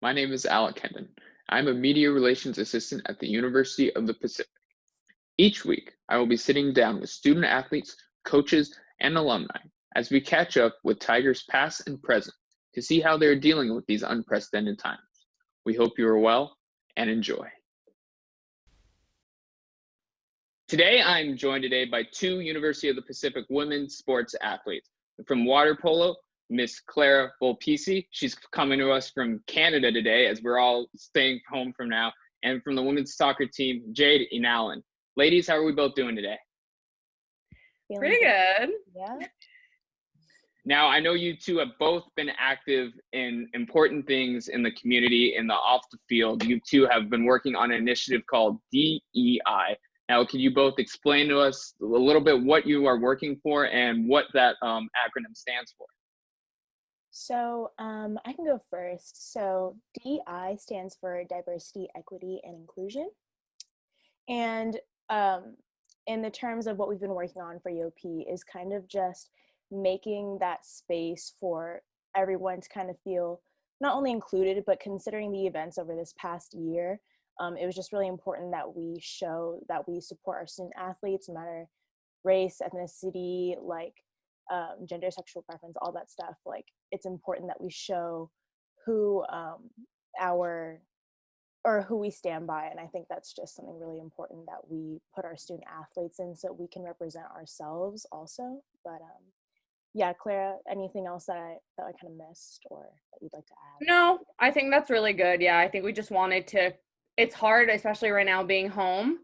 My name is Alec Henden. I'm a media relations assistant at the University of the Pacific. Each week, I will be sitting down with student athletes, coaches, and alumni as we catch up with Tigers past and present to see how they're dealing with these unprecedented times. We hope you are well and enjoy. Today, I'm joined by two University of the Pacific women's sports athletes. From water polo, Miss Clara Vulpisi. She's coming to us from Canada today as we're all staying home from now. And from the women's soccer team, Jade Enalen. Ladies, how are we both doing today? Pretty good. Yeah. Now, I know you two have both been active in important things in the community, in the off the field. You two have been working on an initiative called DEI. Now, can you both explain to us a little bit what you are working for and what that acronym stands for? So I can go first. So DEI stands for Diversity, Equity, and Inclusion. And in the terms of what we've been working on for EOP is kind of just making that space for everyone to kind of feel not only included, but considering the events over this past year, it was just really important that we show that we support our student athletes, no matter race, ethnicity, like gender, sexual preference, all that stuff. Like, it's important that we show who who we stand by. And I think that's just something really important that we put our student athletes in so we can represent ourselves also. But yeah, Clara, anything else that I kind of missed or that you'd like to add? No, I think that's really good. Yeah, I think we just wanted to, it's hard, especially right now being home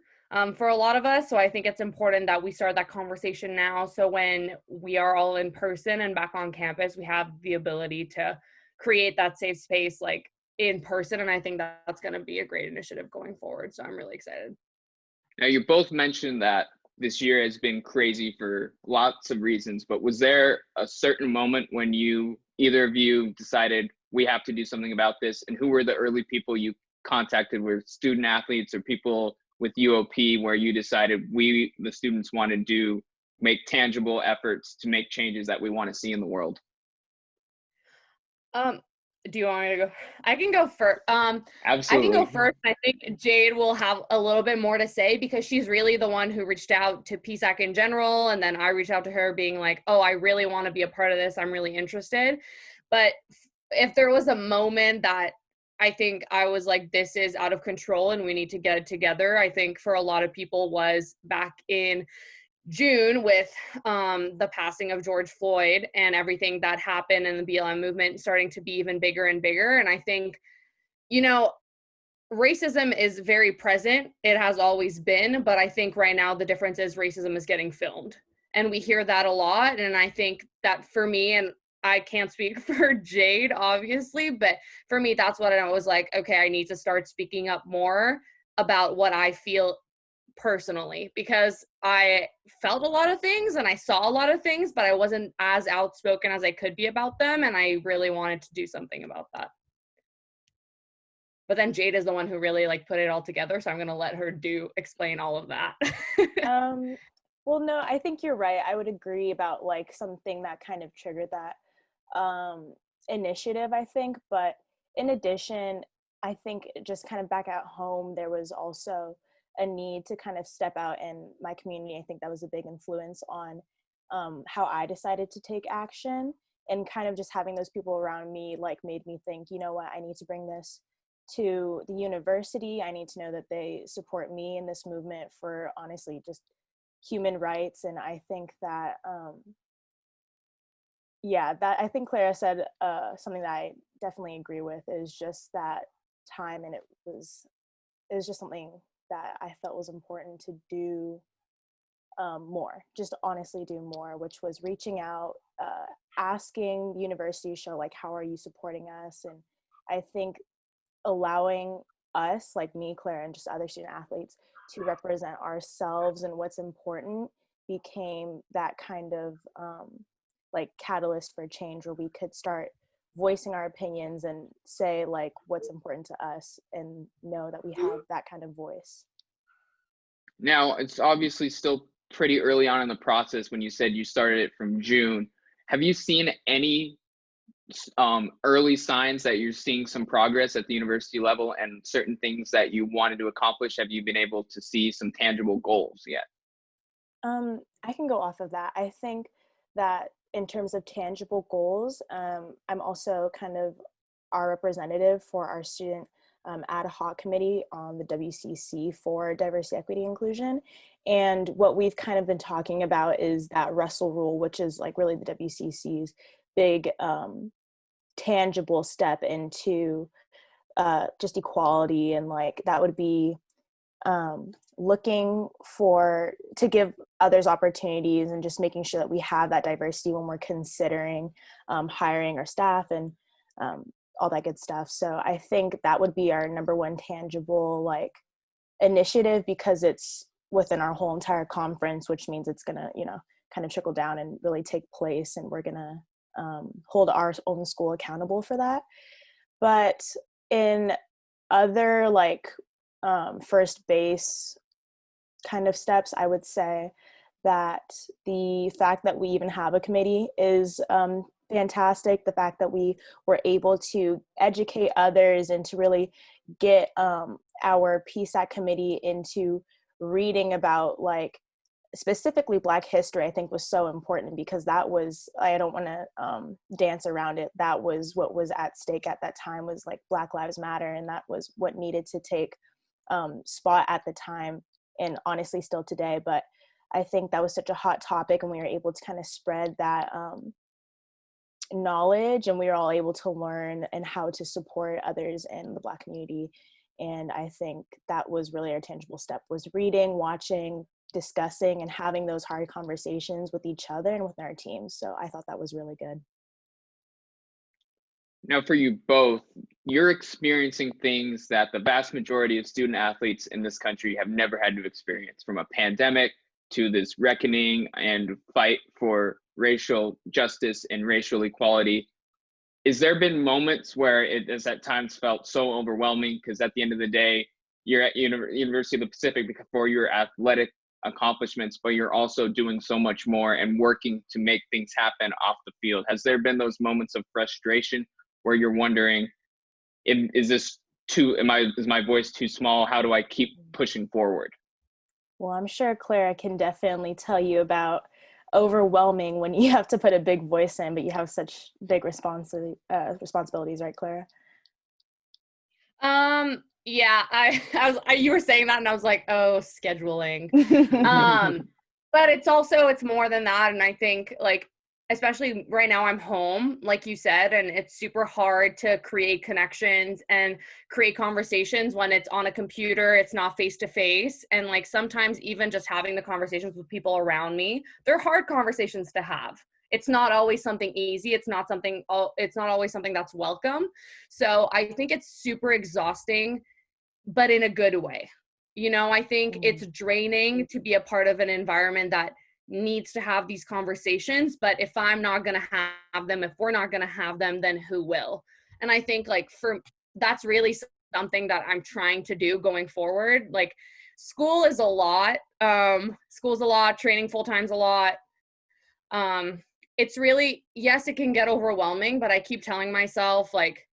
for a lot of us. So I think it's important that we start that conversation now. So when we are all in person and back on campus, we have the ability to create that safe space like in person. And I think that's going to be a great initiative going forward. So I'm really excited. Now, you both mentioned that this year has been crazy for lots of reasons, but was there a certain moment when either of you decided we have to do something about this? And who were the early people you contacted? Were student athletes or people with UOP where you decided the students wanted to make tangible efforts to make changes that we want to see in the world? Do you want me to go? I can go first. Absolutely. I can go first. I think Jade will have a little bit more to say because she's really the one who reached out to PSAAC in general. And then I reached out to her being like, oh, I really want to be a part of this. I'm really interested. But if there was a moment that I think I was like, this is out of control and we need to get it together, I think for a lot of people was back in June with the passing of George Floyd and everything that happened and the BLM movement starting to be even bigger and bigger. And I think, racism is very present. It has always been, but I think right now the difference is racism is getting filmed. And we hear that a lot. And I think that for me, and I can't speak for Jade, obviously, but for me, that's what I was like, okay, I need to start speaking up more about what I feel personally, because I felt a lot of things and I saw a lot of things, but I wasn't as outspoken as I could be about them. And I really wanted to do something about that. But then Jade is the one who really like put it all together. So I'm going to let her explain all of that. Well, no, I think you're right. I would agree about like something that kind of triggered that initiative, I think. But in addition, I think just kind of back at home, there was also a need to kind of step out in my community. I think that was a big influence on how I decided to take action, and kind of just having those people around me like made me think, you know what, I need to bring this to the university. I need to know that they support me in this movement for honestly just human rights. And I think that that I think Clara said something that I definitely agree with, is just that time, and it was just something that I felt was important to do more, just honestly do more, which was reaching out, asking the university to show like, how are you supporting us? And I think allowing us, like me, Clara, and just other student athletes to represent ourselves and what's important became that kind of like catalyst for change, where we could start voicing our opinions and say like what's important to us and know that we have that kind of voice. Now, it's obviously still pretty early on in the process when you said you started it from June. Have you seen any early signs that you're seeing some progress at the university level and certain things that you wanted to accomplish? Have you been able to see some tangible goals yet? I can go off of that. I think that in terms of tangible goals, I'm also kind of our representative for our student ad hoc committee on the WCC for diversity, equity, inclusion. And what we've kind of been talking about is that Russell Rule, which is like really the WCC's big tangible step into just equality. And like that would be looking to give others opportunities and just making sure that we have that diversity when we're considering hiring our staff and all that good stuff. So I think that would be our number one tangible like initiative, because it's within our whole entire conference, which means it's gonna, kind of trickle down and really take place, and we're gonna hold our own school accountable for that. But in other like first base kind of steps, I would say that the fact that we even have a committee is fantastic. The fact that we were able to educate others and to really get our PSAAC committee into reading about like specifically Black history, I think was so important, because that was, I don't want to dance around it, that was what was at stake at that time, was like Black Lives Matter, and that was what needed to take spot at the time, and honestly still today. But I think that was such a hot topic, and we were able to kind of spread that knowledge, and we were all able to learn and how to support others in the Black community. And I think that was really our tangible step, was reading, watching, discussing, and having those hard conversations with each other and with our teams. So I thought that was really good. Now, for you both, you're experiencing things that the vast majority of student athletes in this country have never had to experience, from a pandemic to this reckoning and fight for racial justice and racial equality. Is there been moments where it has at times felt so overwhelming? Because at the end of the day, you're at University of the Pacific for your athletic accomplishments, but you're also doing so much more and working to make things happen off the field. Has there been those moments of frustration where you're wondering, is my voice too small? How do I keep pushing forward? Well, I'm sure Clara can definitely tell you about overwhelming when you have to put a big voice in, but you have such big responsibilities, right, Clara? Yeah, you were saying that and I was like, oh, scheduling. But it's more than that. And I think like, especially right now I'm home, like you said, and it's super hard to create connections and create conversations when it's on a computer, it's not face to face. And like sometimes even just having the conversations with people around me, they're hard conversations to have. It's not always something easy. It's not always something that's welcome. So I think it's super exhausting, but in a good way. I think it's draining to be a part of an environment that needs to have these conversations, but if I'm not going to have them, if we're not going to have them, then who will? And I think like that's really something that I'm trying to do going forward. Like school is a lot. School's a lot, training full-time's a lot. It's really, yes, it can get overwhelming, but I keep telling myself like,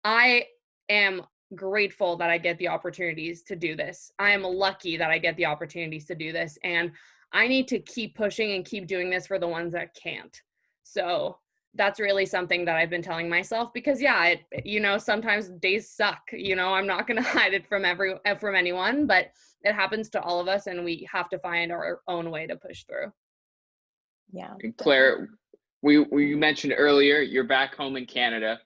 I am grateful that I get the opportunities to do this. I am lucky that I get the opportunities to do this. And I need to keep pushing and keep doing this for the ones that can't. So that's really something that I've been telling myself, because yeah, sometimes days suck, I'm not going to hide it from anyone, but it happens to all of us and we have to find our own way to push through. Yeah. And Claire, we mentioned earlier, you're back home in Canada.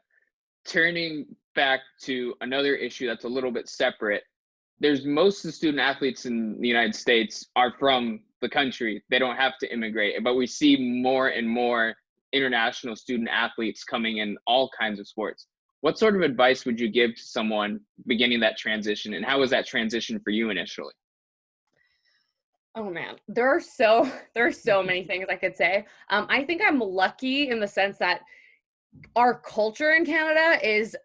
Turning back to another issue that's a little bit separate, most of the student athletes in the United States are from the country. They don't have to immigrate, but we see more and more international student athletes coming in all kinds of sports. What sort of advice would you give to someone beginning that transition, and how was that transition for you initially? Oh man, there are so many things I could say. I think I'm lucky in the sense that our culture in Canada is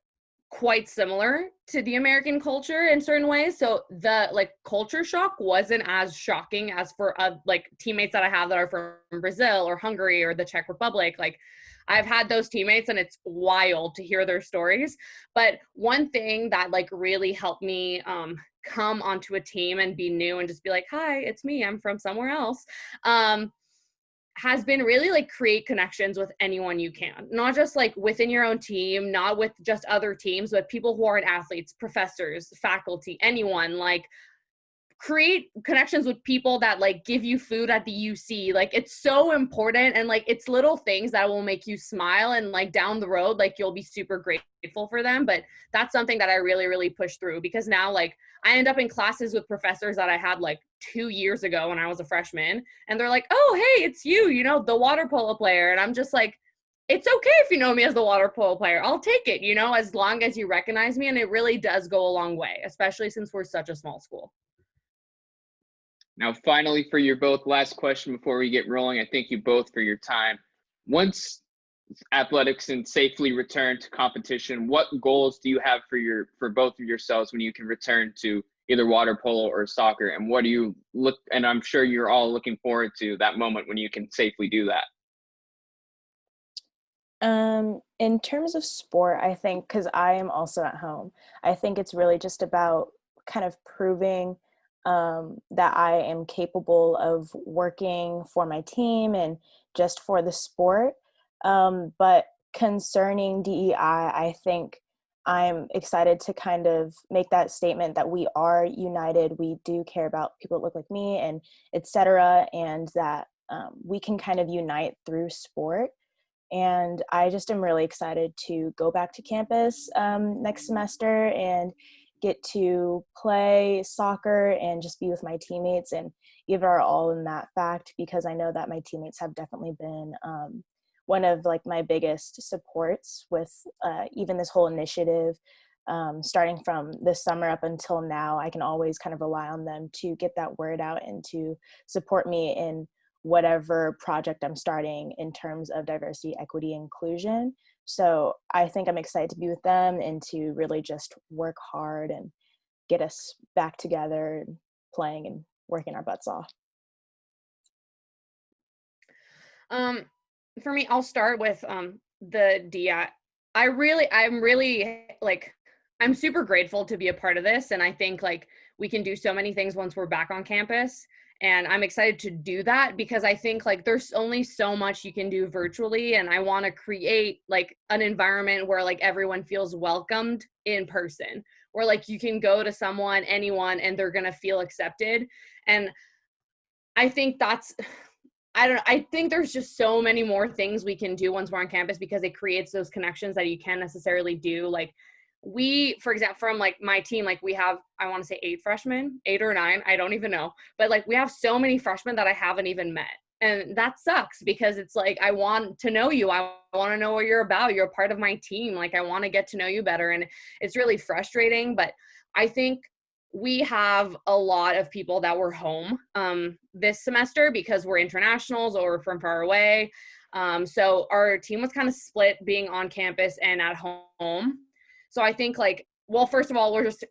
quite similar to the American culture in certain ways. So the like culture shock wasn't as shocking as for like teammates that I have that are from Brazil or Hungary or the Czech Republic. Like I've had those teammates and it's wild to hear their stories. But one thing that like really helped me come onto a team and be new and just be like, hi, it's me, I'm from somewhere else, has been really like create connections with anyone you can, not just like within your own team, not with just other teams, but people who aren't athletes, professors, faculty, anyone. Like create connections with people that like give you food at the UC. Like it's so important, and like it's little things that will make you smile, and like down the road like you'll be super grateful for them. But that's something that I really push through, because now like I end up in classes with professors that I had like 2 years ago when I was a freshman, and they're like, oh hey, it's you know, the water polo player. And I'm just like, it's okay if you know me as the water polo player, I'll take it, you know, as long as you recognize me. And it really does go a long way, especially since we're such a small school. Now, finally, for your both last question before we get rolling, I thank you both for your time. Once athletics and safely return to competition, what goals do you have for both of yourselves when you can return to either water polo or soccer? And what do you look, and I'm sure you're all looking forward to that moment when you can safely do that. In terms of sport, I think, because I am also at home, I think it's really just about kind of proving that I am capable of working for my team and just for the sport. But concerning DEI, I think I'm excited to kind of make that statement that we are united. We do care about people that look like me and et cetera, and that we can kind of unite through sport. And I just am really excited to go back to campus next semester and get to play soccer and just be with my teammates and give our all in that fact, because I know that my teammates have definitely been one of like my biggest supports with even this whole initiative. Starting from this summer up until now, I can always kind of rely on them to get that word out and to support me in whatever project I'm starting in terms of diversity, equity, inclusion. So I think I'm excited to be with them and to really just work hard and get us back together and playing and working our butts off. For me, I'll start with the DI. I'm really like, I'm super grateful to be a part of this. And I think like we can do so many things once we're back on campus. And I'm excited to do that, because I think like there's only so much you can do virtually. And I want to create like an environment where like everyone feels welcomed in person, where like you can go to someone, anyone, and they're going to feel accepted. And I think that's, I think there's just so many more things we can do once we're on campus, because it creates those connections that you can't necessarily do. Like we, for example, from like my team, like we have, I want to say 8 freshmen, 8 or 9, I don't even know. But like we have so many freshmen that I haven't even met. And that sucks, because it's like, I want to know you. I want to know what you're about. You're a part of my team. Like I want to get to know you better. And it's really frustrating, but I think we have a lot of people that were home this semester because we're internationals or from far away. So our team was kind of split being on campus and at home. So I think like, well, first of all, we're just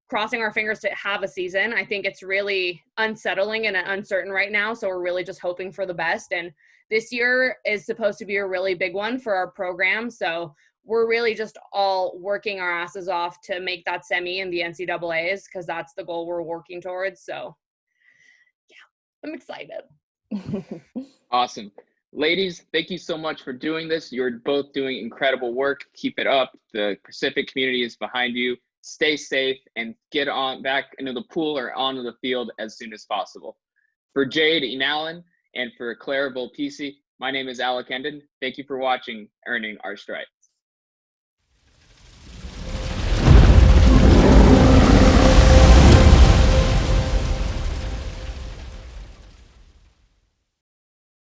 crossing our fingers to have a season. I think it's really unsettling and uncertain right now. So we're really just hoping for the best. And this year is supposed to be a really big one for our program. So we're really just all working our asses off to make that semi in the NCAAs, because that's the goal we're working towards. So yeah, I'm excited. Awesome. Ladies, thank you so much for doing this. You're both doing incredible work. Keep it up. The Pacific community is behind you. Stay safe and get on back into the pool or onto the field as soon as possible. For Jade Enalen and for Clara Vulpisi, my name is Alec Henden. Thank you for watching Earning Our Stripe.